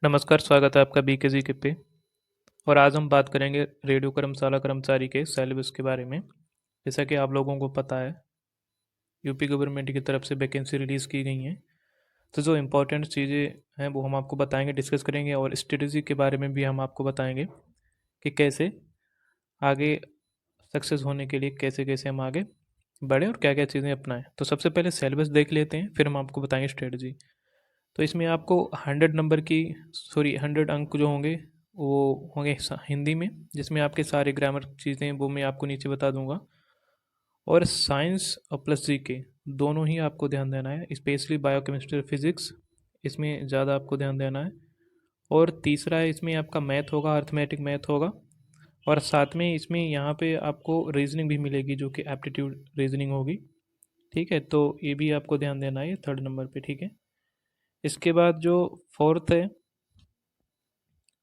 नमस्कार, स्वागत है आपका बीकेजी पे। और आज हम बात करेंगे रेडियो कर्मशाला कर्मचारी के सिलेबस के बारे में। जैसा कि आप लोगों को पता है, यूपी गवर्नमेंट की तरफ से वैकेंसी रिलीज़ की गई हैं। तो जो इम्पोर्टेंट चीज़ें हैं वो हम आपको बताएंगे, डिस्कस करेंगे, और स्ट्रेटजी के बारे में भी हम आपको बताएंगे कि कैसे आगे सक्सेस होने के लिए कैसे कैसे हम आगे बढ़ें और क्या क्या चीज़ें अपनाएं। तो सबसे पहले सिलेबस देख लेते हैं, फिर हम आपको बताएंगे स्ट्रेटजी। तो इसमें आपको 100 अंक जो होंगे वो होंगे हिंदी में, जिसमें आपके सारे ग्रामर चीज़ें वो मैं आपको नीचे बता दूंगा। और साइंस और प्लस जी के दोनों ही आपको ध्यान देना है, स्पेशली बायोकेमिस्ट्री और फिजिक्स, इसमें ज़्यादा आपको ध्यान देना है। और तीसरा है, इसमें आपका मैथ होगा, अर्थमेटिक मैथ होगा। और साथ में इसमें यहाँ पे आपको रीजनिंग भी मिलेगी, जो कि एप्टीट्यूड रीजनिंग होगी। ठीक है, तो ये भी आपको ध्यान देना है 3rd नंबर पे। ठीक है, इसके बाद जो फोर्थ है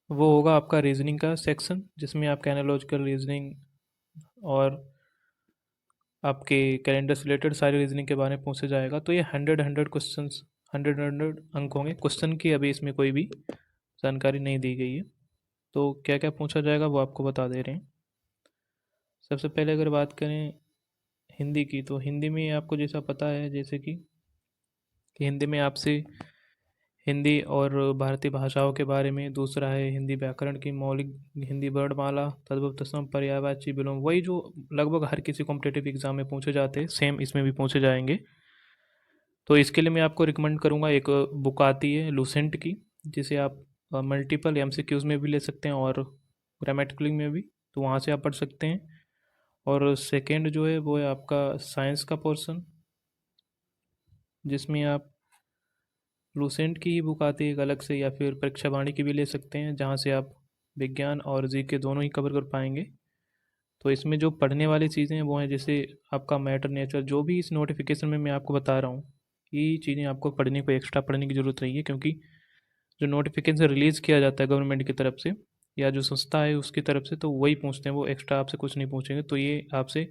वो होगा आपका रीजनिंग का सेक्शन, जिसमें आपका एनालॉजिकल रीजनिंग और आपके कैलेंडर से रिलेटेड सारी रीजनिंग के बारे में पूछा जाएगा। तो ये 100 हंड्रेड अंक होंगे। क्वेश्चन की अभी इसमें कोई भी जानकारी नहीं दी गई है, तो क्या क्या पूछा जाएगा वो आपको बता दे रहे हैं। सबसे पहले अगर बात करें हिंदी की, तो हिंदी में आपको जैसा पता है, जैसे कि हिंदी में आपसे हिंदी और भारतीय भाषाओं के बारे में, दूसरा है हिंदी व्याकरण की मौलिक, हिंदी वर्णमाला, तद्भव तत्सम पर्यायवाची विलोम, वही जो लगभग हर किसी कॉम्पिटेटिव एग्जाम में पूछे जाते हैं, सेम इसमें भी पूछे जाएंगे। तो इसके लिए मैं आपको रिकमेंड करूँगा, एक बुक आती है लूसेंट की, जिसे आप मल्टीपल एमसीक्यूज में भी ले सकते हैं और ग्रामेटिकली में भी, तो वहाँ से आप पढ़ सकते हैं। और सेकेंड जो है वो है आपका साइंस का पोर्शन, जिसमें आप लूसेंट की ही बुक आती है एक अलग से, या फिर परीक्षा वाणी की भी ले सकते हैं, जहाँ से आप विज्ञान और जीके दोनों ही कवर कर पाएंगे। तो इसमें जो पढ़ने वाली चीज़ें हैं वो हैं, जैसे आपका मैटर नेचर, जो भी इस नोटिफिकेशन में मैं आपको बता रहा हूँ, ये चीज़ें आपको पढ़ने को एक्स्ट्रा पढ़ने की ज़रूरत नहीं है, क्योंकि जो नोटिफिकेशन रिलीज़ किया जाता है गवर्नमेंट की तरफ से या जो संस्था है उसकी तरफ से, तो वही पूछते हैं, वो एक्स्ट्रा आपसे कुछ नहीं पूछेंगे। तो ये आपसे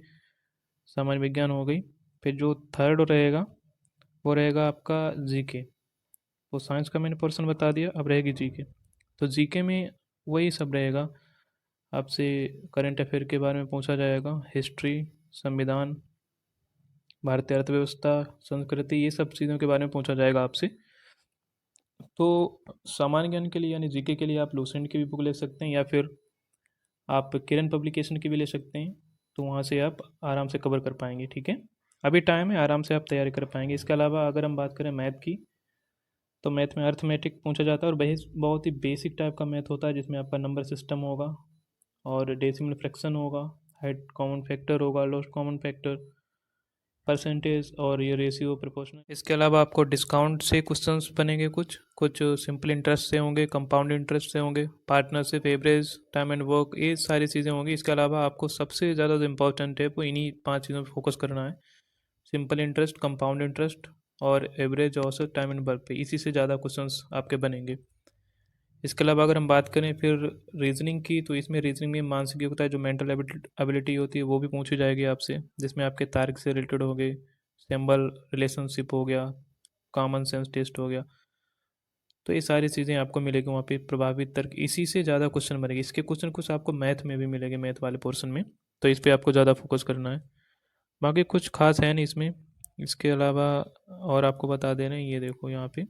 सामान्य विज्ञान हो गई। फिर जो थर्ड रहेगा वो रहेगा आपका जीके। तो साइंस का मैंने पोर्शन बता दिया, अब रहेगी जीके। तो जीके में वही सब रहेगा, आपसे करंट अफेयर के बारे में पूछा जाएगा, हिस्ट्री, संविधान, भारतीय अर्थव्यवस्था, संस्कृति, ये सब चीज़ों के बारे में पूछा जाएगा आपसे। तो सामान्य ज्ञान के लिए यानी जीके के लिए आप लूसेंट की भी बुक ले सकते हैं, या फिर आप किरण पब्लिकेशन की भी ले सकते हैं। तो वहाँ से आप आराम से कवर कर पाएंगे। ठीक है, अभी टाइम है, आराम से आप तैयारी कर पाएंगे। इसके अलावा अगर हम बात करें मैथ की, तो मैथ में अर्थमेटिक पूछा जाता है, और बहुत ही बेसिक टाइप का मैथ होता है, जिसमें आपका नंबर सिस्टम होगा और डेसिमल फ्रैक्शन होगा, हाइट कॉमन फैक्टर होगा, लोस्ट कॉमन फैक्टर, परसेंटेज, और ये रेशियो प्रोपोर्शनल। इसके अलावा आपको डिस्काउंट से क्वेश्चंस बनेंगे, कुछ कुछ सिंपल इंटरेस्ट से होंगे, कंपाउंड इंटरेस्ट से होंगे, partnership, average, time and work, ये सारी चीज़ें होंगी। इसके अलावा आपको सबसे ज़्यादा जो इंपॉर्टेंट है वो इन्हीं 5 चीज़ों पर फोकस करना है, सिंपल इंटरेस्ट, कंपाउंड इंटरेस्ट और एवरेज, औसत, टाइम एंड वर्क पे, इसी से ज़्यादा क्वेश्चंस आपके बनेंगे। इसके अलावा अगर हम बात करें फिर रीजनिंग की, तो इसमें रीजनिंग में मानसिक योग्यता है, जो मेंटल एबिलिटी होती है वो भी पूछी जाएगी आपसे, जिसमें आपके तार्क से रिलेटेड हो गए, सिंबल रिलेशनशिप हो गया, कॉमन सेंस टेस्ट हो गया। तो ये सारी चीज़ें आपको मिलेगी वहाँ पे, प्रभावित तर्क, इसी से ज़्यादा क्वेश्चन बनेंगे। इसके क्वेश्चन कुछ आपको मैथ में भी मिलेंगे, मैथ वाले पोर्शन में, तो इस पर आपको ज़्यादा फोकस करना है। बाकी कुछ खास है नहीं इसमें। इसके अलावा और आपको बता दे रहे हैं, ये देखो यहाँ पे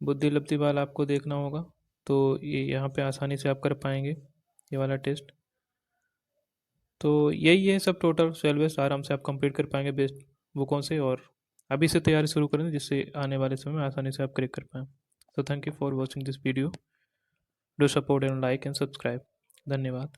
बुद्धि लब्धि वाला आपको देखना होगा, तो ये यहाँ पे आसानी से आप कर पाएंगे ये वाला टेस्ट। तो यही है सब, टोटल सिलेबस आराम से आप कंप्लीट कर पाएंगे बेस्ट बुकों से, और अभी से तैयारी शुरू करें, जिससे आने वाले समय में आसानी से आप क्रैक कर पाएँ। तो thank you for watching this video, do support and like and subscribe. धन्यवाद।